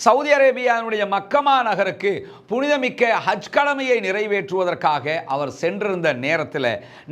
Saudi அரேபியாவினுடைய மக்கமா நகருக்கு புனிதமிக்க ஹஜ் கடமையை நிறைவேற்றுவதற்காக அவர் சென்றிருந்த நேரத்தில்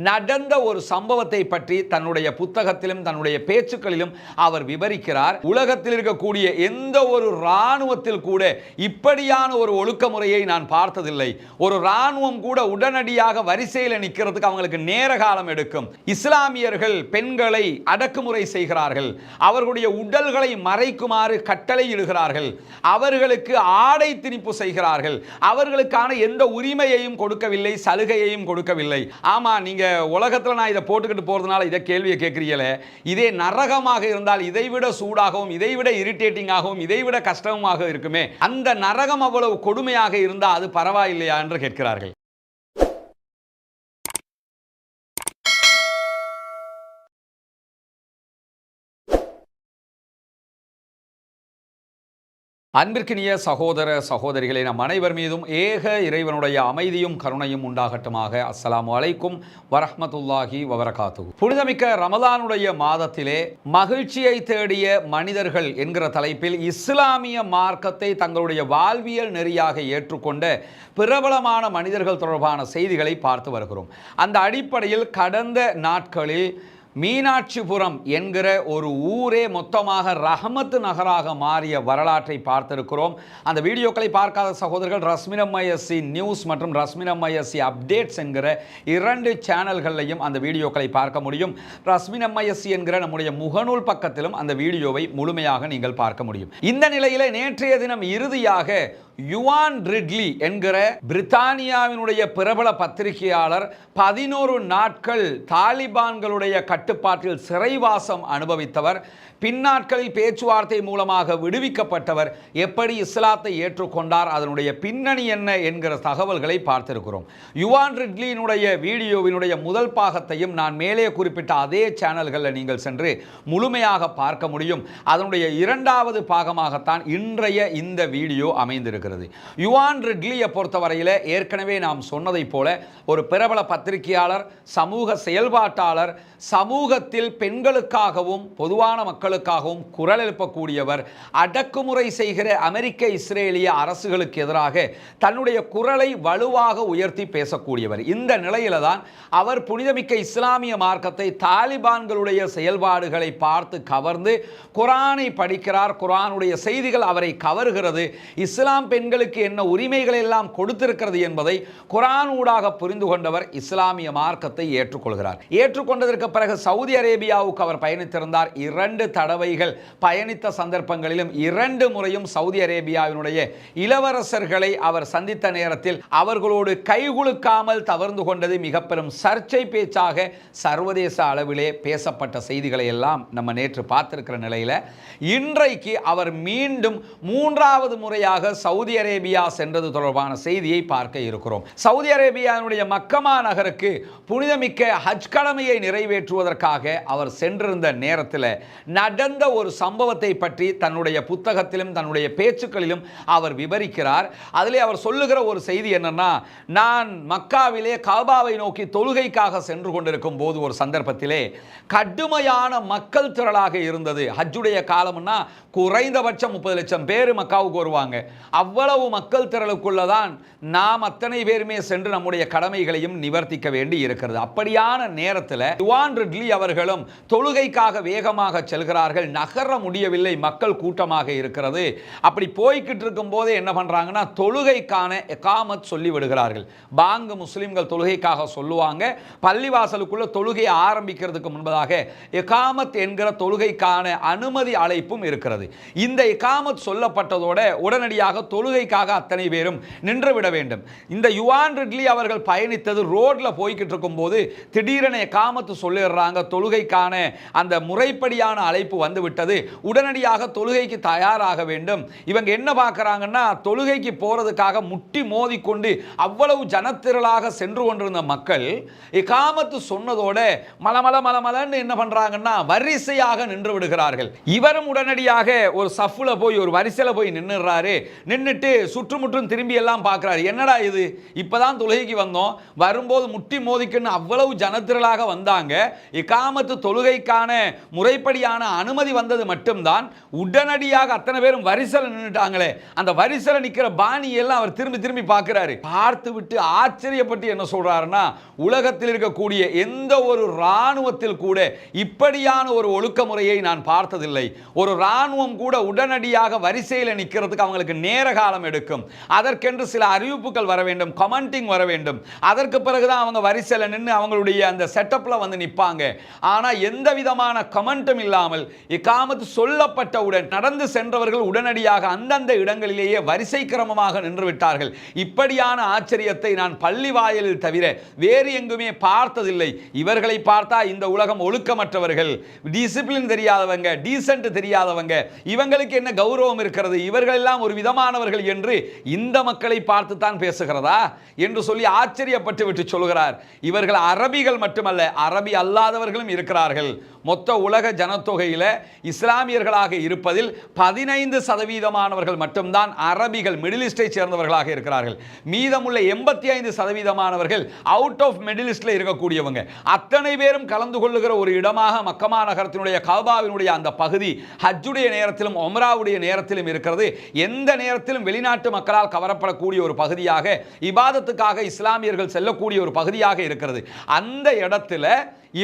நடந்த ஒரு சம்பவத்தை பற்றி தன்னுடைய புத்தகத்திலும் தன்னுடைய பேச்சுக்களிலும் அவர் விவரிக்கிறார். உலகத்தில் இருக்கக்கூடிய எந்த ஒரு இராணுவத்தில் கூட இப்படியான ஒரு ஒழுக்கமுறையை நான் பார்த்ததில்லை. ஒரு இராணுவம் கூட உடனடியாக வரிசையில் நிற்கிறதுக்கு அவங்களுக்கு நேர காலம் எடுக்கும். இஸ்லாமியர்கள் பெண்களை அடக்குமுறை செய்கிறார்கள், அவர்களுடைய உடல்களை மறைக்குமாறு கட்டளையிடுகிறார்கள், அவர்களுக்கு ஆடை திணிப்பு செய்கிறார்கள், அவர்களுக்கான எந்த உரிமையையும் கொடுக்கவில்லை, சலுகையையும் கொடுக்கவில்லை. ஆமா, நீங்க உலகத்தில் நான் இதை போட்டுக்கிட்டு போறதுனால இதை கேள்வியை கேட்கிறீங்களே, இதே நரகமாக இருந்தால் இதைவிட சூடாகவும் இதைவிட இரிட்டேட்டிங்காகவும் இதைவிட கஷ்டமாக இருக்குமே, அந்த நரகம் அவ்வளவு கொடுமையாக இருந்தால் அது பரவாயில்லையா என்று கேட்கிறார்கள். அன்பிற்கினிய சகோதர சகோதரிகளே, நம் அனைவர் மீதும் ஏக இறைவனுடைய அமைதியும் கருணையும் உண்டாகட்டுமாக. அஸ்ஸலாமு அலைக்கும் வரஹ்மத்துல்லாஹி வபரகாத்துஹு. புனிதமிக்க ரமலானுடைய மாதத்திலே மகிழ்ச்சியை தேடிய மனிதர்கள் என்கிற தலைப்பில் இஸ்லாமிய மார்க்கத்தை தங்களுடைய வாழ்வியல் நெறியாக ஏற்றுக்கொண்ட பிரபலமான மனிதர்கள் தொடர்பான செய்திகளை பார்த்து வருகிறோம். அந்த அடிப்படையில் கடந்த நாட்களில் மீனாட்சிபுரம் என்கிற ஒரு ஊரே மொத்தமாக ரஹமத்து நகராக மாறிய வரலாற்றை பார்த்திருக்கிறோம். அந்த வீடியோக்களை பார்க்காத சகோதரர்கள் ரஸ்மினம்ஐஎஸ்சி நியூஸ் மற்றும் ரஸ்மினம்ஐஎஸ்சி அப்டேட்ஸ் என்கிற 2 சேனல்களையும் அந்த வீடியோக்களை பார்க்க முடியும். ரஸ்மினம்ஐஎஸ்சி என்கிற நம்முடைய முகநூல் பக்கத்திலும் அந்த வீடியோவை முழுமையாக நீங்கள் பார்க்க முடியும். இந்த நிலையில் நேற்றைய தினம் இறுதியாக யுவான் ரிட்லி என்கிற பிரித்தானியாவினுடைய பிரபல பத்திரிகையாளர் 11 நாட்கள் தாலிபான்களுடைய கட்டுப்பாட்டில் சிறைவாசம் அனுபவித்தவர், பின்னாட்களில் பேச்சுவார்த்தை மூலமாக விடுவிக்கப்பட்டவர், எப்படி இஸ்லாத்தை ஏற்றுக்கொண்டார், அதனுடைய பின்னணி என்ன என்கிற தகவல்களை பார்த்திருக்கிறோம். யுவான் ரிட்லியினுடைய வீடியோவினுடைய முதல் பாகத்தையும் நான் மேலே குறிப்பிட்ட அதே சேனல்களில் நீங்கள் சென்று முழுமையாக பார்க்க முடியும். அதனுடைய 2வது பாகமாகத்தான் இன்றைய இந்த வீடியோ அமைந்திருக்கிறது. யுவான் ரிட்லியை பொறுத்தவரையில் ஏற்கனவே நாம் சொன்னதை போல ஒரு பிரபல பத்திரிகையாளர், சமூக செயல்பாட்டாளர், சமூகத்தில் பெண்களுக்காகவும் பொதுவான மக்களுக்காகவும் குரல் எழுப்பக்கூடியவர், அடக்குமுறை செய்கிற அமெரிக்க இஸ்ரேலிய அரசுகளுக்கு எதிராக தன்னுடைய குரலை வலுவாக உயர்த்தி பேசக்கூடியவர். இந்த நிலையில தான் அவர் புனிதமிக்க இஸ்லாமிய மார்க்கத்தை தாலிபான்களுடைய செயல்பாடுகளை பார்த்து கவர்ந்து குரானை படிக்கிறார். குரானுடைய செய்திகள் அவரை கவர்கிறது. இஸ்லாம் பெண்களுக்கு என்ன உரிமைகள் எல்லாம் கொடுத்திருக்கிறது என்பதை குரான் ஊடாக புரிந்து கொண்டவர் இஸ்லாமிய மார்க்கத்தை ஏற்றுக்கொள்கிறார். ஏற்றுக்கொண்டதற்கு பிறகு சவுதி அரேபியாவுக்கு அவர் பயணித்திருந்தார். 2 தடவைகள் பயணித்த சந்தர்ப்பங்களிலும் 2 முறையும் சவுதி அரேபியாவினுடைய இளவரசர்களை அவர் சந்தித்த நேரத்தில் அவர்களோடு கைகுலுக்காமல் தவறு கொண்டது மிக பெரும் சர்ச்சை பேச்சாக சர்வதேச அளவிலே பேசப்பட்ட செய்திகளை எல்லாம் நம்ம நேற்று பார்த்திருக்கிற நிலையில் இன்றைக்கு அவர் மீண்டும் 3வது முறையாக சவுதி அரேபியா சென்றது தொடர்பான செய்தியை பார்க்க இருக்கிறோம். சவுதி அரேபியாவினுடைய மக்கமா நகருக்கு புனிதமிக்க ஹஜ் கடமையை நிறைவேற்றுவதற்காக அவர் சென்றிருந்த நேரத்தில் நடந்த ஒரு சம்பவத்தை பற்றி தன்னுடைய புத்தகத்திலும் தன்னுடைய பேச்சுக்களிலும் அவர் விவரிக்கிறார். அதிலே அவர் சொல்லுகிற ஒரு செய்தி என்னன்னா, நான் மக்காவிலே காபாவை நோக்கி தொழுகைக்காக சென்று கொண்டிருக்கும் போது ஒரு சந்தர்ப்பத்திலே கடுமையான மக்கள் திரளாக இருந்தது. ஹஜ்ஜுடைய காலம்னா குறைந்தபட்சம் 30 லட்சம் பேர் மக்காவுக்கு வருவாங்க. அவ்வளவு மக்கள் திரளுக்குள்ளதான் நாம் அத்தனை பேருமே சென்று நம்முடைய கடமைகளையும் நிவர்த்திக்க வேண்டி இருக்கிறது. அப்படியான நேரத்தில் யுவான் ரிட்லி அவர்களும் தொழுகைக்காக வேகமாக செல்கிறார்கள். நகர முடியவில்லை, மக்கள் கூட்டமாக இருக்கிறது. அப்படி போய்கிட்டு இருக்கும் போதே என்ன பண்றாங்கன்னா, தொழுகைக்கான இகாமத் சொல்லி விடுகிறார்கள். பாங்கு முஸ்லிம்கள் தொழுகைக்காக சொல்லுவாங்க. பள்ளிவாசலுக்குள்ள தொழுகையை ஆரம்பிக்கிறதுக்கு முன்பதாக இகாமத் என்கிற தொழுகைக்கான அனுமதி அழைப்பும் இருக்கிறது. இந்த இகாமத் சொல்லப்பட்டதோட உடனடியாக தொழுகைக்காக அத்தனை பேரும் நின்றுவிட வேண்டும். இந்த யுவான் ரிட்லி அவர்கள் பயணித்தது ரோட்ல போய்கிட்டு இருக்கும் போது திடீரென இகாமத் சொல்லிடுறாங்க. தொழுகைக்கான அந்த முறைப்படியான அழைப்பு வந்து விட்டது, உடனடியாக தொழுகைக்கு தயாராக வேண்டும். இவங்க என்ன பார்க்கறாங்கன்னா, தொழுகைக்கு போறதுக்காக முட்டி மோதிக்கொண்டு அவ்வளவு ஜனத்திரளாக சென்று கொண்டிருந்த மக்கள் இகாமத் சொன்னதோட மலமலன்னு என்ன பண்றாங்கன்னா வரிசையாக நின்று விடுகிறார்கள். இவரும் உடனடியாக ஒரு சஃப்ல போய் ஒரு வரிசையில போய் நின்னுறாரு. நின்னுட்டு சுற்றுமுற்றும் திரும்பி எல்லாம் பார்க்கிறார். என்னடா இது, இப்பதான் தொழுகைக்கு வந்தோம், வரும்போது முட்டி மோதிக்குன்னு அவ்வளவு ஜனத்திரளாக வந்தாங்க, இகாமத்து தொழுகைக்கான முறைப்படியான அனுமதி வந்தது மட்டும்தான், உடனடியாக அத்தனை பேரும் வரிசையில் நின்றுட்டாங்களே, அந்த வரிசையில் நிற்கிற பாணி எல்லாம் அவர் திரும்பி திரும்பி பார்க்கிறாரு. பார்த்து விட்டு ஆச்சரியப்பட்டு என்ன சொல்றாருன்னா, உலகத்தில் இருக்கக்கூடிய எந்த ஒரு இராணுவத்தில் கூட இப்படியான ஒரு ஒழுக்க முறையை நான் பார்த்ததில்லை. ஒரு இராணுவம் கூட உடனடியாக வரிசையில் நிற்கிறதுக்கு அவங்களுக்கு நேர காலம் எடுக்கும். அதற்கென்று சில அறிவிப்புகள் வர வேண்டும், கமெண்டிங் வர வேண்டும். அதற்கு பிறகுதான் அவங்க வரிசையில் நின்று அவங்களுடைய அந்த செட்டப்ல வந்து நிற்பாங்க. ஆனா எந்த விதமான கமெண்ட்டும் இல்லாமல் இகாமத் சொல்லப்பட்டவுடன் நடந்து சென்றவர்கள் உடனடியாக அந்தந்த இடங்களிலேயே வரிசை கிரமமாக நின்று விட்டார்கள். இப்படியான ஆச்சரியத்தை நான் பள்ளி வாயிலில் தவிர வேறு எங்குமே பார்த்ததில்லை. இவர்களை பார்த்தா இந்த உலகம் ஒழுக்கமற்றவர்கள், டிசிப்ளின் தெரியாதவங்க, டீசென்ட் தெரியாதவங்க, இவங்களுக்கு என்ன கௌரவம் இருக்கிறது, இவர்கள் எல்லாம் ஒரு விதமானவர்கள் என்று இந்த மக்களை பார்த்து தான் பேசுகிறதா என்று சொல்லி ஆச்சரியப்பட்டு விட்டு சொல்கிறார். இவர்கள் அரபிகள் மட்டுமல்ல, அரபி அல்லாதவர்களும் இருக்கிறார்கள். மொத்த உலக ஜனத்தொகையில இஸ்லாமியர்களாக இருப்பதில் 15% மட்டும்தான் அரபிகள், மிடில் ஈஸ்டை சேர்ந்தவர்களாக இருக்கிறார்கள். மீதமுள்ள 85% அவுட் ஆஃப் மிடில் ஈஸ்ட்ல இருக்கக்கூடியவங்க. அத்தனை பேரும் கலந்து கொள்ளுகிற ஒரு இடமாக மக்கமா நகரத்தினுடைய கஅபாவினுடைய அந்த பகுதி ஹஜ்ஜுடைய நேரத்திலும் உம்ராவுடைய நேரத்திலும் இருக்கிறது. எந்த நேரத்திலும் வெளிநாட்டு மக்களால் கவரப்படக்கூடிய ஒரு பகுதியாக, இபாதத்துக்காக இஸ்லாமியர்கள் செல்லக்கூடிய ஒரு பகுதியாக இருக்கிறது. அந்த இடத்துல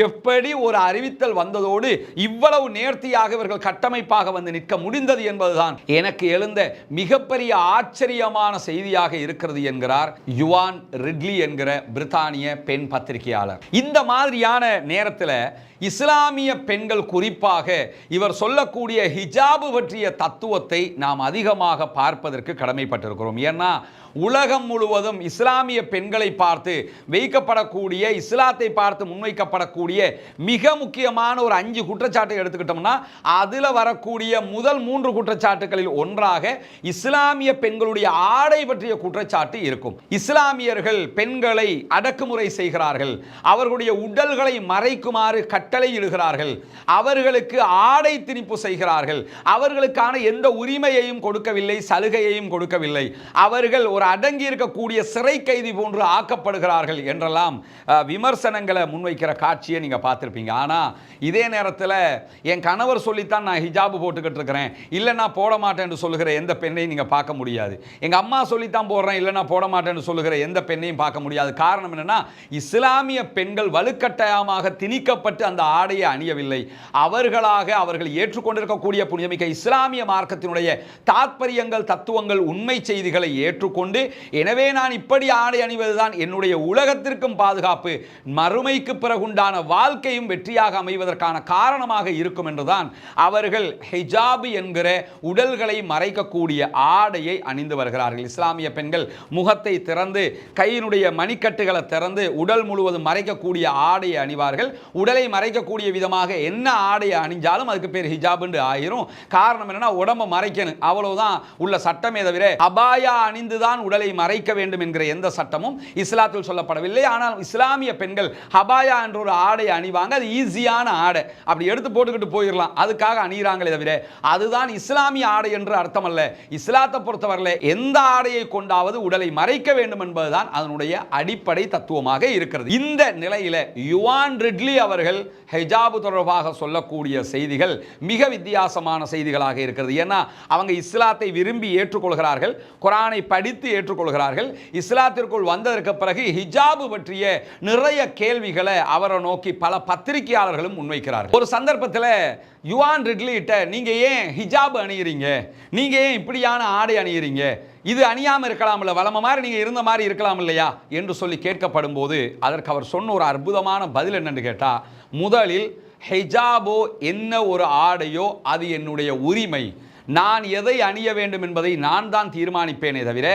எப்படி ஒரு அறிவித்தல் வந்ததோடு இவ்வளவு நேர்த்தியாக இவர்கள் கட்டமைப்பாக வந்து நிற்க முடிந்தது என்பதுதான் எனக்கு எழுந்த மிகப்பெரிய ஆச்சரியமான செய்தியாக இருக்கிறது என்கிறார் யுவான் ரிட்லி என்கிற பிரித்தானிய பெண் பத்திரிகையாளர். இந்த மாதிரியான நேரத்தில் இஸ்லாமிய பெண்கள், குறிப்பாக இவர் சொல்லக்கூடிய ஹிஜாபு பற்றிய தத்துவத்தை நாம் அதிகமாக பார்ப்பதற்கு கடமைப்பட்டிருக்கிறோம். ஏன்னா உலகம் முழுவதும் இஸ்லாமிய பெண்களை பார்த்து வைக்கப்படக்கூடிய, இஸ்லாத்தை பார்த்து முன்வைக்கப்படக்கூடிய மிக முக்கியமான ஒரு 5 குற்றச்சாட்டை எடுத்துக்கிட்டோம்னா அதில் வரக்கூடிய முதல் 3 குற்றச்சாட்டுகளில் ஒன்றாக இஸ்லாமிய பெண்களுடைய ஆடை பற்றிய குற்றச்சாட்டு இருக்கும். இஸ்லாமியர்கள் பெண்களை அடக்குமுறை செய்கிறார்கள், அவர்களுடைய உடல்களை மறைக்குமாறு கட்டளையிடுகிறார்கள், அவர்களுக்கு ஆடை திணிப்பு செய்கிறார்கள், அவர்களுக்கான எந்த உரிமையையும் கொடுக்கவில்லை, சலுகையையும் கொடுக்கவில்லை, அவர்கள் ஒரு அடங்கி இருக்கக்கூடிய சிறை கைதி போன்று ஆக்கப்படுகிறார்கள் என்றெல்லாம் விமர்சனங்களை முன்வைக்கிற காட்சியை நீங்க பார்த்திருப்பீங்க. ஆனா இதே நேரத்தில் என் கணவர் சொல்லித்தான் நான் ஹிஜாபு போட்டுக்கிட்டு இருக்கிறேன், இல்லை நான் போட மாட்டேன் என்று சொல்லுகிற எந்த பெண்ணையும் நீங்க பார்க்க முடியாது. எங்க அம்மா சொல்லித்தான் போடுறேன், இல்லை நான் போட மாட்டேன் என்று சொல்லுகிற எந்த பெண்ணையும் பார்க்க முடியாது. காரணம் என்னன்னா, இஸ்லாமிய பெண்கள் வலுக்கட்டாயமாக திணிக்கப்பட்டு அந்த ஆடையை அணியவில்லை. அவர்கள் ஏற்றுக்கொண்டிருக்கக்கூடிய புனிதமிக்க இஸ்லாமிய மார்க்கத்தினுடைய தாத்பரியங்கள், தத்துவங்கள், உண்மை செய்திகளை ஏற்றுக்கொண்டு, எனவே நான் இப்படி ஆடை அணிவதுதான் என்னுடைய உலகத்திற்கும் பாதுகாப்பு, மறுமைக்கு பிறகுண்டான வாழ்க்கையும் வெற்றியாக அமைவதற்கான காரணமாக இருக்கும் என்றுதான் அவர்கள் ஹிஜாப் என்கிற உடல்களை மறைக்கக்கூடிய ஆடையை அணிந்து வருகிறார்கள். இஸ்லாமிய பெண்கள் முகத்தை திறந்து, கையினுடைய மணிக்கட்டுகளை திறந்து உடல் முழுவதும் மறைக்கக்கூடிய ஆடையை அணிவார்கள். உடலை மறைக்கக்கூடிய விதமாக என்ன ஆடையை அணிஞ்சாலும் அதுக்கு பேர் ஹிஜாப் என்று ஆயிரும். காரணம் என்னன்னா, உடம்பை மறைக்கணும், அவ்வளவுதான் உள்ள சட்டமே தவிர அபாயா அணிந்துதான் உடலை மறைக்க வேண்டும் என்கிற எந்த சட்டமும் இஸ்லாத்தில் சொல்லப்படவில்லை. ஆனால் இஸ்லாமிய பெண்கள் ஹபாயா என்ற ஒரு ஆடை அணிவாங்க. அது ஈஸியான ஆடை, அப்படி எடுத்து போட்டுக்கிட்டு போயிடலாம், அதுக்காக அணிகிறாங்களே தவிர அதுதான் இஸ்லாமிய ஆடை என்று அர்த்தம் அல்ல. இஸ்லாத்தை பொறுத்தவரை எந்த ஆடையை கொண்டாவது உடலை மறைக்க வேண்டும் என்பதுதான் அதனுடைய அடிப்படை தத்துவமாக இருக்கிறது. இந்த நிலையில யுவான் ரிட்லி அவர்கள் ஹிஜாபு தொடர்பாக சொல்லக்கூடிய செய்திகள் மிக வித்தியாசமான செய்திகளாக இருக்கிறது. ஏன்னா அவங்க இஸ்லாத்தை விரும்பி ஏற்றுக்கொள்கிறார்கள், குர்ஆனை படித்து ஏற்றுக்கொள்கிறார்கள். இஸ்லாத்திற்குள் வந்ததற்கு பிறகு ஹிஜாபு பற்றிய நிறைய கேள்விகளை அவரை நோக்கி பல பத்திரிகையாளர்களும் முன்வைக்கிறார்கள். ஒரு சந்தர்ப்பத்தில் யுவான் ரிட்லிட்ட, நீங்க ஏன் ஹிஜாப் அணிகிறீங்க, நீங்க ஏன் இப்படியான ஆடை அணிகிறீங்க, இது அணியாமல் இருக்கலாம், வளம மாதிரி நீங்க இருந்த மாதிரி இருக்கலாம் இல்லையா என்று சொல்லி கேட்கப்படும் போது அதற்கு அவர் சொன்ன ஒரு அற்புதமான பதில் என்னன்னு கேட்டா, முதலில் ஹிஜாபோ என்ன ஒரு ஆடையோ அது என்னுடைய உரிமை, நான் எதை அணிய வேண்டும் என்பதை நான் தான் தீர்மானிப்பேனே தவிர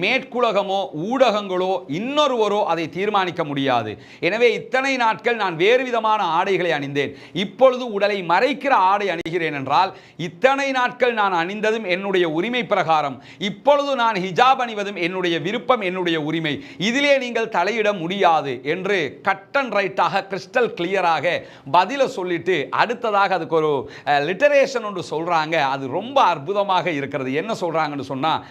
மேற்குலகமோ ஊடகங்களோ இன்னொருவரோ அதை தீர்மானிக்க முடியாது. எனவே இத்தனை நாட்கள் நான் வேறு விதமான ஆடைகளை அணிந்தேன், இப்பொழுது உடலை மறைக்கிற ஆடை அணிகிறேன் என்றால் இத்தனை நாட்கள் நான் அணிந்ததும் என்னுடைய உரிமை பிரகாரம், இப்பொழுது நான் ஹிஜாப் அணிவதும் என்னுடைய விருப்பம், என்னுடைய உரிமை, இதிலே நீங்கள் தலையிட முடியாது என்று கட் அண்ட் ரைட்டாக கிறிஸ்டல் கிளியராக பதில சொல்லிட்டு அடுத்ததாக அதுக்கு ஒரு லிட்டரேஷன் ஒன்று சொல்றாங்க. அது ரொம்ப ரொம்ப அற்புதமாக இருக்கிறது. என்ன சொல்கிறாங்கன்னு சொன்னால்,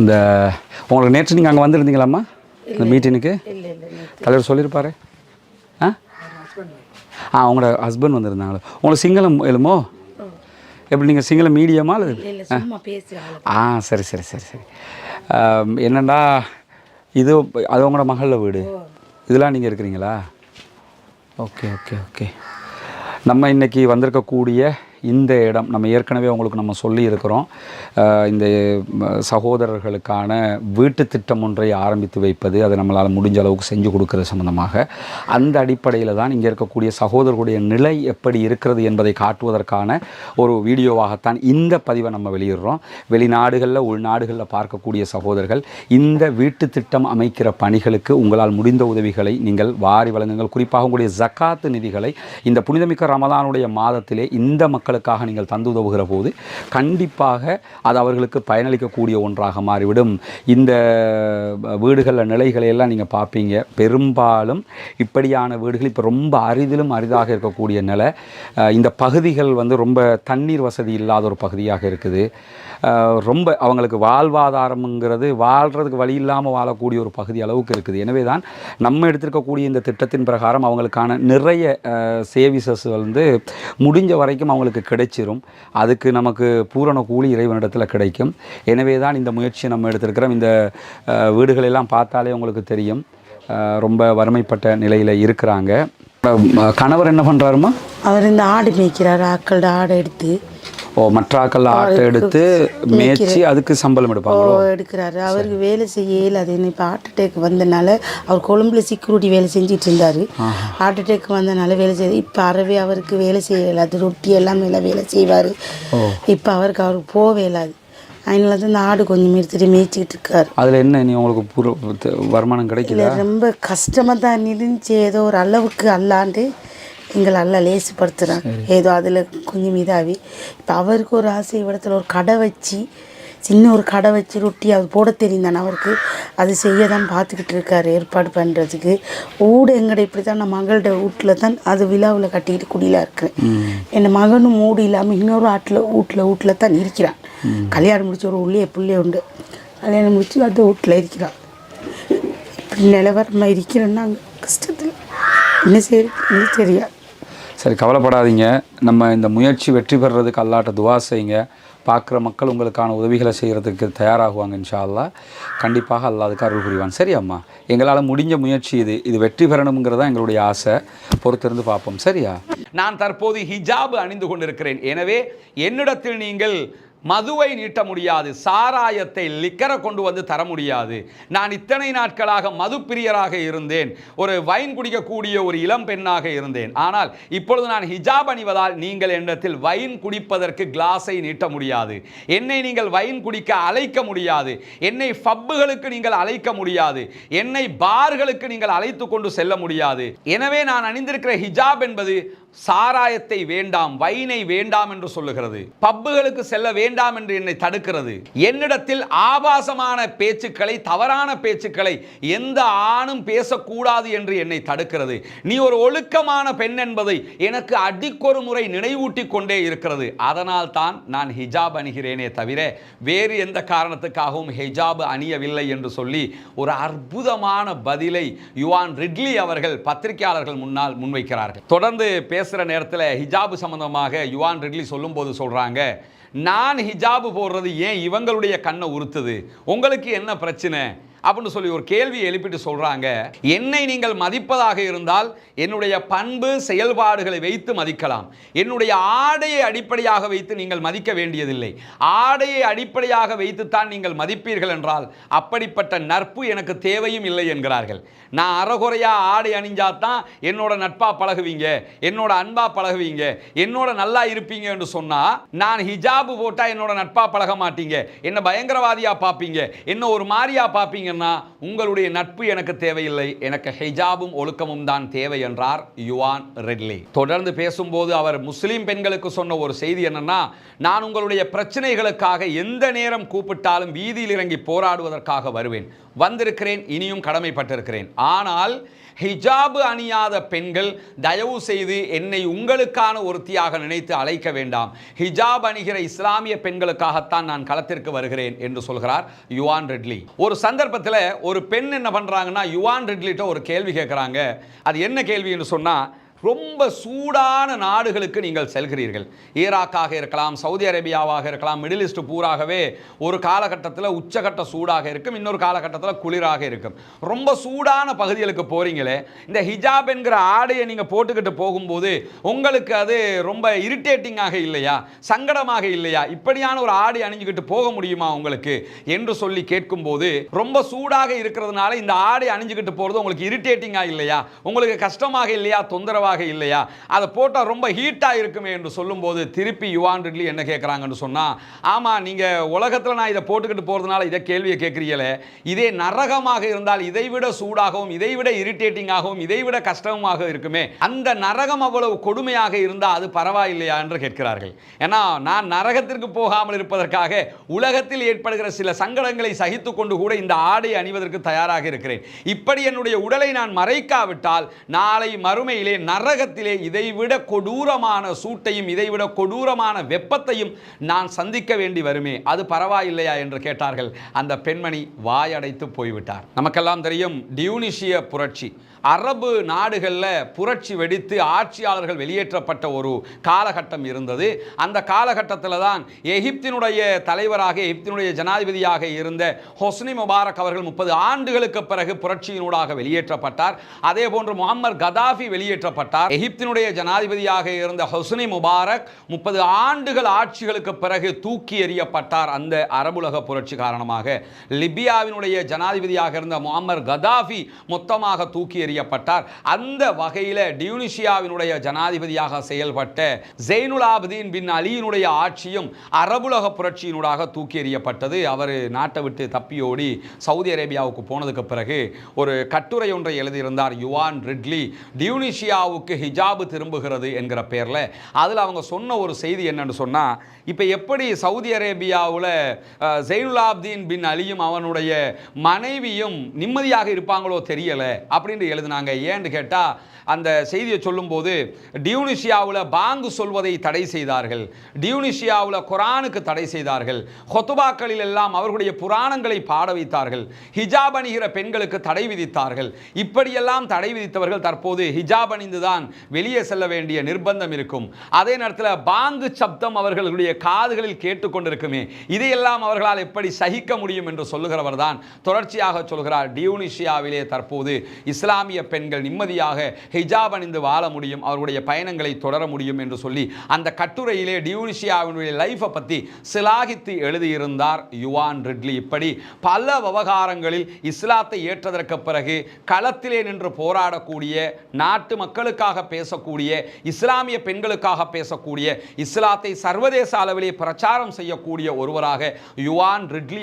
இந்த உங்களுக்கு நேற்று நீங்கள் அங்கே வந்திருந்தீங்களாம்மா இந்த மீட்டினுக்கு? தலைவர் சொல்லியிருப்பாரு. உங்களோட ஹஸ்பண்ட் வந்திருந்தாங்களோ? உங்களுக்கு சிங்களம் எழுமோ? எப்படி நீங்கள் சிங்களம் மீடியமா அல்லது? சரி சரி சரி சரி. என்னண்டா இது அது உங்களோட மகள வீடு, இதெல்லாம் நீங்கள் இருக்கிறீங்களா? Okay okay okay. நம்ம இன்றைக்கி வந்திருக்கக்கூடிய இந்த இடம் நம்ம ஏற்கனவே உங்களுக்கு நம்ம சொல்லி இருக்கிறோம். இந்த சகோதரர்களுக்கான வீட்டு திட்டம் ஒன்றை ஆரம்பித்து வைப்பது, அதை நம்மளால் முடிஞ்ச அளவுக்கு செஞ்சு கொடுக்கறது சம்பந்தமாக. அந்த அடிப்படையில் தான் இங்கே இருக்கக்கூடிய சகோதரர்களுடைய நிலை எப்படி இருக்கிறது என்பதை காட்டுவதற்கான ஒரு வீடியோவாகத்தான் இந்த பதிவை நம்ம வெளியிடுறோம். வெளிநாடுகளில் உள்நாடுகளில் பார்க்கக்கூடிய சகோதரர்கள் இந்த வீட்டு திட்டம் அமைக்கிற பணிகளுக்கு உங்களால் முடிந்த உதவிகளை நீங்கள் வாரி வழங்குங்கள். குறிப்பாக உங்களுடைய ஜக்காத்து நிதிகளை இந்த புனிதமிக்க ரமதானுடைய மாதத்திலே இந்த மக்களுக்காக நீங்கள் தந்து உதவுகிற போது கண்டிப்பாக அது அவர்களுக்கு பயனளிக்கக்கூடிய ஒன்றாக மாறிவிடும். இந்த வீடுகளில் நிலைகளை எல்லாம் நீங்கள் பார்ப்பீங்க. பெரும்பாலும் இப்படியான வீடுகள் இப்போ ரொம்ப அரிதிலும் அரிதாக இருக்கக்கூடிய நிலை. இந்த பகுதிகள் வந்து ரொம்ப தண்ணீர் வசதி இல்லாத ஒரு பகுதியாக இருக்குது. ரொம்ப அவங்களுக்கு வாழ்வாதாரம்ங்கிறது வாழ்கிறதுக்கு வழி இல்லாமல் வாழக்கூடிய ஒரு பகுதி அளவுக்கு இருக்குது. எனவே தான் நம்ம எடுத்திருக்கக்கூடிய இந்த திட்டத்தின் பிரகாரம் அவங்களுக்கான நிறைய சேவிசஸ் வந்து முடிஞ்ச வரைக்கும் அவங்களுக்கு கிடைச்சிரும். அதுக்கு நமக்கு பூரண கூலி இறைவனிடத்தில் கிடைக்கும். எனவே தான் இந்த முயற்சியை நம்ம எடுத்திருக்கிறோம். இந்த வீடுகளெல்லாம் பார்த்தாலே உங்களுக்கு தெரியும், ரொம்ப வறுமைப்பட்ட நிலையில் இருக்கிறாங்க. கணவர் என்ன பண்ணுறாருமா? அவர் இந்த ஆடு மேய்க்கிறார். ஆக்களோட ஆடை எடுத்து மற்ற ஆக்கள் ஆட்டை எடுத்து மேய்ச்சி அதுக்கு சம்பளம் எடுப்பாங்களோ? எடுக்கிறாரு. அவருக்கு வேலை செய்யல. அது இப்போ ஹார்ட் அட்டேக் வந்தனால அவர் கொழும்புல செக்யூரிட்டி வேலை செஞ்சுட்டு இருந்தார். ஹார்ட் அட்டேக் வந்தனால வேலை செய்ய இப்போ அறவே அவருக்கு வேலை செய்யலை. அது ரொட்டி எல்லாம் வேலை செய்வார். இப்போ அவருக்கு போகவே இல்லாது. அதனால தான் இந்த ஆடு கொஞ்சம் எடுத்துட்டு மேய்ச்சிக்கிட்டு இருக்காரு. அதில் என்ன நீ உங்களுக்கு வருமானம் கிடைக்கல? ரொம்ப கஷ்டமாக தான் இருந்துச்சு. ஏதோ ஒரு அளவுக்கு அல்லாண்டு எங்களை நல்லா லேசுப்படுத்துகிறாங்க. ஏதோ அதில் கொஞ்சம் இதாகி இப்போ அவருக்கு ஒரு ஆசை இடத்துல ஒரு கடை வச்சு, சின்ன ஒரு கடை வச்சு ரொட்டி அது போட தெரியும் தானே அவருக்கு. அது செய்ய தான் பார்த்துக்கிட்டு இருக்காரு, ஏற்பாடு பண்ணுறதுக்கு. ஊடு எங்கட இப்படி தான் நான் மகளோட வீட்டில் தான் அது விழாவில் கட்டிக்கிட்டு குடியில் இருக்கிறேன். என் மகனும் மூடு இல்லாமல் இன்னொரு வீட்டில் தான் இருக்கிறான். கல்யாணம் முடிச்ச ஒரு உள்ளே பிள்ளை உண்டு. கல்யாணம் முடிச்சு அந்த வீட்டில் இருக்கிறான். இப்படி நிலவரமாக இருக்கிறேன்னா கஷ்டத்தில் என்ன செய்ய தெரியாது. சரி, கவலைப்படாதீங்க. நம்ம இந்த முயற்சி வெற்றி பெறுறதுக்கு அல்லாட்ட துவா செய்யுங்க. பார்க்குற மக்கள் உங்களுக்கான உதவிகளை செய்கிறதுக்கு தயாராகுவாங்க. இன்ஷா அல்லாஹ் கண்டிப்பாக அல்லாஹ் அதுக்கு அருள் புரிவான். சரி அம்மா, எங்களால் முடிஞ்ச முயற்சி இது வெற்றி பெறணுங்கிறதா எங்களுடைய ஆசை. பொறுத்திருந்து பார்ப்போம். சரியா? நான் தற்போது ஹிஜாப் அணிந்து கொண்டிருக்கிறேன். எனவே என்னிடத்தில் நீங்கள் மதுவை நீட்ட முடியாது, சாராயத்தை லிக்கரை கொண்டு வந்து தர முடியாது. நான் இத்தனை நாட்களாக மது பிரியராக இருந்தேன், ஒரு வைன் குடிக்கக்கூடிய ஒரு இளம் பெண்ணாக இருந்தேன். ஆனால் இப்பொழுது நான் ஹிஜாப் அணிவதால் நீங்கள் என்னிடத்தில் வைன் குடிப்பதற்கு கிளாஸை நீட்ட முடியாது, என்னை நீங்கள் வைன் குடிக்க அழைக்க முடியாது, என்னை பப்புகளுக்கு நீங்கள் அழைக்க முடியாது, என்னை பார்களுக்கு நீங்கள் அழைத்து கொண்டு செல்ல முடியாது. எனவே நான் அணிந்திருக்கிற ஹிஜாப் என்பது சாராயத்தை வேண்டாம், வைனை வேண்டாம் என்று சொல்லுகிறது, பப்புகளுக்கு செல்ல வேண்டாம் என்று என்னை தடுக்கிறது. என்னிடத்தில் ஆபாசமான பேச்சுக்களை, தவறான பேச்சுக்களை எந்த ஆணும் பேசக்கூடாது என்று என்னை தடுக்கிறது. நீ ஒரு ஒழுக்கமான பெண் என்பதை எனக்கு அடிக்கொரு முறை நினைவூட்டி கொண்டே இருக்கிறது. அதனால் தான் நான் ஹிஜாப் அணிகிறேனே தவிர வேறு எந்த காரணத்துக்காகவும் ஹிஜாப் அணியவில்லை என்று சொல்லி ஒரு அற்புதமான பதிலை யுவான் ரிட்லி அவர்கள் பத்திரிகையாளர்கள் முன்னால் முன்வைக்கிறார்கள். தொடர்ந்து பேசுகிற நேரத்தில் ஹிஜாபு சம்பந்தமாக யுவான் ரிட்லி சொல்லும்போது சொல்கிறாங்க, நான் ஹிஜாபு போடுறது ஏன் இவங்களுடைய கண்ணை உறுத்துது, உங்களுக்கு என்ன பிரச்சனை அப்படின்னு சொல்லி ஒரு கேள்வி எழுப்பிட்டு சொல்றாங்க, என்னை நீங்கள் மதிப்பதாக இருந்தால் என்னுடைய பண்பு செயல்பாடுகளை வைத்து மதிக்கலாம், என்னுடைய ஆடையை அடிப்படையாக வைத்து நீங்கள் மதிக்க வேண்டியதில்லை. ஆடையை அடிப்படையாக வைத்துத்தான் நீங்கள் மதிப்பீர்கள் என்றால் அப்படிப்பட்ட நட்பு எனக்கு தேவையும் இல்லை என்கிறார்கள். நான் அறகுறையா ஆடை அணிஞ்சாதான் என்னோட நட்பா பழகுவீங்க, என்னோட அன்பா பழகுவீங்க, என்னோட நல்லா இருப்பீங்க என்று சொன்னா, நான் ஹிஜாபு போட்டா என்னோட நட்பா பழக மாட்டீங்க, என்ன பயங்கரவாதியா பார்ப்பீங்க, என்ன ஒரு மாதிரியா பார்ப்பீங்கன்னா உங்களுடைய நட்பு எனக்கு தேவையில்லை, எனக்கு ஹிஜாபும் ஒழுக்கமும் தான் தேவை என்றார் யுவான் ரெட்லி. தொடர்ந்து பேசும்போது அவர் முஸ்லிம் பெண்களுக்கு சொன்ன ஒரு செய்தி என்னன்னா, நான் உங்களுடைய பிரச்சனைகளுக்காக எந்த நேரம் கூப்பிட்டாலும் வீதியில் இறங்கி போராடுவதற்காக வருவேன், வந்திருக்கிறேன், இனியும் கடமைப்பட்டிருக்கிறேன். ஆனால் ஹிஜாபு அணியாத பெண்கள் தயவு செய்து என்னை உங்களுக்கான ஒருத்தியாக நினைத்து அழைக்க வேண்டாம், ஹிஜாப் அணிகிற இஸ்லாமிய பெண்களுக்காகத்தான் நான் களத்திற்கு வருகிறேன் என்று சொல்கிறார் யுவான் ரெட்லி. ஒரு சந்தர்ப்பத்தில் ஒரு பெண் என்ன பண்றாங்கன்னா, யுவான் ரெட்லிட்ட ஒரு கேள்வி கேட்குறாங்க. அது என்ன கேள்வி என்று சொன்னா, ரொம்ப சூடான நாடுகளுக்கு நீங்கள் செல்கிறீர்கள், ஈராக்காக இருக்கலாம், சவுதி அரேபியாவாக இருக்கலாம், மிடில் ஈஸ்ட் பூராகவே ஒரு காலகட்டத்தில் உச்சகட்ட சூடாக இருக்கும், இன்னொரு காலகட்டத்தில் குளிராக இருக்கும். ரொம்ப சூடான பகுதிகளுக்கு போறீங்களே, இந்த ஹிஜாப் என்கிற ஆடையை நீங்கள் போட்டுக்கிட்டு போகும்போது உங்களுக்கு அது ரொம்ப இரிட்டேட்டிங்காக இல்லையா, சங்கடமாக இல்லையா, இப்படியான ஒரு ஆடை அணிஞ்சுக்கிட்டு போக முடியுமா உங்களுக்கு என்று சொல்லி கேட்கும்போது, ரொம்ப சூடாக இருக்கிறதுனால இந்த ஆடை அணிஞ்சுக்கிட்டு போகிறது உங்களுக்கு இரிட்டேட்டிங்காக இல்லையா, உங்களுக்கு கஷ்டமாக இல்லையா, தொந்தரவாக இல்லையா, அதை போட்டா ரொம்ப ஹீட்டா இருக்குமே என்று சொல்லும்போது திருப்பி யுவான் ரெட்லி என்ன கேட்குறாங்கன்னு சொன்னா, ஆமா நீங்க உலகத்தில் நான் இதை போட்டுக்கிட்டு போறதுனால இதை கேள்வியை கேட்குறீங்களே, இதே நரகமாக இருந்தால் இதைவிட சூடாகவும் இதைவிட இரிட்டேட்டிங்காகவும் இதைவிட கஷ்டமாக இருக்குமே, அந்த நரகம் அவ்வளவு கொடுமையாக இருந்தால் அது பரவாயில்லையா என்று கேட்கிறார்கள். ஏன்னா நான் நரகத்திற்கு போகாமல் இருப்பதற்காக உலகத்தில் ஏற்படுகிற சில சங்கடங்களை சகித்து கொண்டு கூட இந்த ஆடை அணிவதற்கு தயாராக இருக்கிறேன். இப்படி என்னுடைய உடலை நான் மறைக்காவிட்டால் நாளை மறுமையிலே நரகத்திலே இதைவிட கொடூரமான சூட்டையும் இதைவிட கொடூரமான வெப்பத்தையும் நான் சந்திக்க வேண்டி வருமே, அது பரவாயில்லையா என்று கேட்டார்கள். அந்த பெண்மணி வாயடைத்து போய்விட்டார். நமக்கெல்லாம் தெரியும் டியூனிஷிய புரட்சி, அரபு நாடுகளில் புரட்சி வெடித்து ஆட்சியாளர்கள் வெளியேற்றப்பட்ட ஒரு காலகட்டம் இருந்தது. அந்த காலகட்டத்தில் தான் எகிப்தினுடைய தலைவராக, எகிப்தினுடைய ஜனாதிபதியாக இருந்த ஹொஸ்னி முபாரக் அவர்கள் 30 ஆண்டுகளுக்கு பிறகு புரட்சியினூடாக வெளியேற்றப்பட்டார். அதே போன்று முகமது கதாஃபி வெளியேற்றப்பட்டார். எகிப்தினுடைய ஜனாதிபதியாக இருந்த ஹொஸ்னி முபாரக் 30 ஆண்டுகள் ஆட்சிகளுக்கு பிறகு தூக்கி எறியப்பட்டார். அந்த அரபுலக புரட்சி காரணமாக லிபியாவினுடைய ஜனாதிபதியாக இருந்த முகமது கதாஃபி மொத்தமாக தூக்கி எறியப்பட்டார். அந்த வகையில் டியூனிஷியாவினுடைய ஜனாதிபதியாக செயல்பட்ட ஜெய்னுல் ஆபிதீன் பின் அலியினுடைய ஆட்சியும் அரபுலக புரட்சியினூடாக தூக்கி எறியப்பட்டது. அவர் நாட்டை விட்டு தப்பியோடி சவுதி அரேபியாவுக்கு போனதுக்கு பிறகு ஒரு கட்டுரை ஒன்றை எழுதியிருந்தார் யுவான் ரெட்லி, டியூனிஷியாவுக்கு ஹிஜாபு திரும்புகிறது என்கிற பேரில். அதில் அவங்க சொன்ன ஒரு செய்தி என்னன்னு சொன்னால், இப்போ எப்படி சவுதி அரேபியாவில் ஜெய்னுல் ஆபிதீன் பின் அலியும் அவனுடைய மனைவியும் நிம்மதியாக இருப்பாங்களோ தெரியலை அப்படின்னு எழுதினாங்க. ஏன்னு கேட்டால் அந்த செய்தியை சொல்லும்போது, டியூனிஷியாவில் பாங்கு சொல்வதை தடை செய்தார்கள், டியூனிஷியாவில் குரானுக்கு தடை செய்தார்கள், ஹொத்துபாக்களில் எல்லாம் அவர்களுடைய புராணங்களை பாட வைத்தார்கள், ஹிஜாப் அணிகிற பெண்களுக்கு தடை விதித்தார்கள். இப்படியெல்லாம் தடை விதித்தவர்கள் தற்போது ஹிஜாப் அணிந்துதான் வெளியே செல்ல வேண்டிய நிர்பந்தம் இருக்கும். அதே நேரத்தில் பாங்கு சப்தம் அவர்களுடைய காதுகளில் கேட்டுக்கொண்டிருக்குமே, இதையெல்லாம் அவர்களால் எப்படி சகிக்க முடியும் என்று சொல்லுகிறவர் தான் தொடர்ச்சியாக சொல்கிறார், டியூனிஷியாவிலே தற்போது இஸ்லாமிய பெண்கள் நிம்மதியாக ஹிஜாப் அணிந்து வாழ முடியும், அவர்களுடைய பயணங்களை தொடர முடியும் என்று சொல்லி அந்த கட்டுரையிலே டியூனிஷியாவினுடைய லைஃபை பற்றி சிலாகித்து எழுதியிருந்தார் யுவான் ரெட்லி. இப்படி பல விவகாரங்களில் இஸ்லாத்தை ஏற்றதற்கு பிறகு களத்திலே நின்று போராடக்கூடிய, நாட்டு மக்களுக்காக பேசக்கூடிய, இஸ்லாமிய பெண்களுக்காக பேசக்கூடிய, இஸ்லாத்தை சர்வதேச அளவிலே பிரச்சாரம் செய்யக்கூடிய ஒருவராக யுவான் ரெட்லி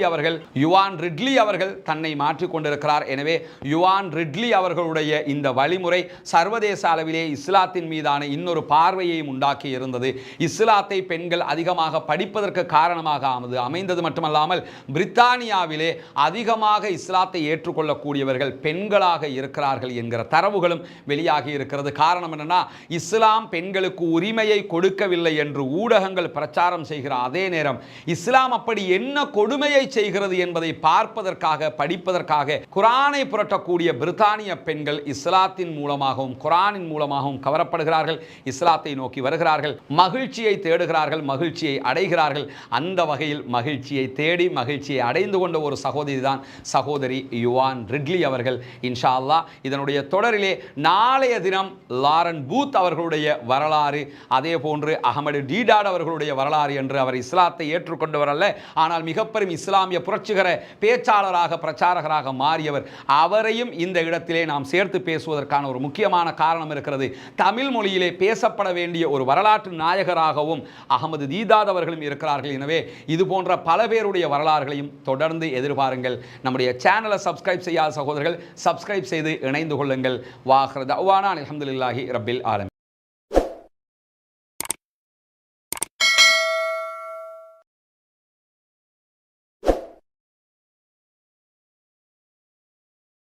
அவர்கள் தன்னை மாற்றிக் கொண்டிருக்கிறார். எனவே யுவான் ரெட்லி அவர்களுடைய இந்த வழிமுறை சர்வதேச அளவிலே இஸ்லாத்தின் மீதான இன்னொரு பார்வையையும் உண்டாக்கி இருந்தது. இஸ்லாத்தை பெண்கள் அதிகமாக படிப்பதற்கு காரணமாக அமைந்தது மட்டுமல்லாமல் பிரித்தானியாவிலே அதிகமாக இஸ்லாத்தை ஏற்றுக்கொள்ளக்கூடியவர்கள் பெண்களாக இருக்கிறார்கள் என்கிற தரவுகளும் வெளியாகி இருக்கிறது. காரணம் என்னன்னா, இஸ்லாம் பெண்களுக்கு உரிமையை கொடுக்கவில்லை என்று ஊடகங்கள் பிரச்சாரம் செய்கிற அதே நேரம் இஸ்லாம் அப்படி என்ன கொடுமையை செய்கிறது என்பதை பார்ப்பதற்காக, படிப்பதற்காக குரானை புரட்டக்கூடிய பிரித்தானிய பெண்கள் பெண்கள் இஸ்லாத்தின் மூலமாகவும் குர்ஆனின் மூலமாகவும் கவரப்படுகிறார்கள், இஸ்லாத்தை நோக்கி வருகிறார்கள், மகிழ்ச்சியை தேடுகிறார்கள், மகிழ்ச்சியை அடைகிறார்கள். அந்த வகையில் மகிழ்ச்சியை தேடி மகிழ்ச்சியை அடைந்து கொண்ட ஒரு சகோதரி தான் சகோதரி யுவான் ரிட்லி அவர்கள். இன்ஷா அல்லாஹ் இதனுடைய தொடரிலே நாளைய தினம் லாரன் பூத் அவர்களுடைய வரலாறு, அதே போன்று அகமது டீடாட் அவர்களுடைய வரலாறு என்று அவர் இஸ்லாத்தை ஏற்றுக்கொண்டவர் அல்ல, ஆனால் மிகப்பெரும் இஸ்லாமிய புரட்சிகர பேச்சாளராக பிரச்சாரகராக மாறியவர். அவரையும் இந்த இடத்திலே நாம் சேர்த்து பேசுவதற்கான ஒரு முக்கியமான காரணம் இருக்கிறது. தமிழ் மொழியிலே பேசப்பட வேண்டிய ஒரு வரலாற்று நாயகராகவும் அகமது டீடாட் அவர்களும் இருக்கிறார்கள். எனவே இது போன்ற பல பேருடைய வரலாறுகளையும் தொடர்ந்து எதிர்பாருங்கள். நம்முடைய சேனலை சப்ஸ்கிரைப் செய்யாத சகோதரர்கள் சப்ஸ்கிரைப் செய்து இணைந்து கொள்ளுங்கள். வாஹ்ர தஅவானா அல்ஹம்துலில்லாஹி ரப்பில் ஆலமீன்.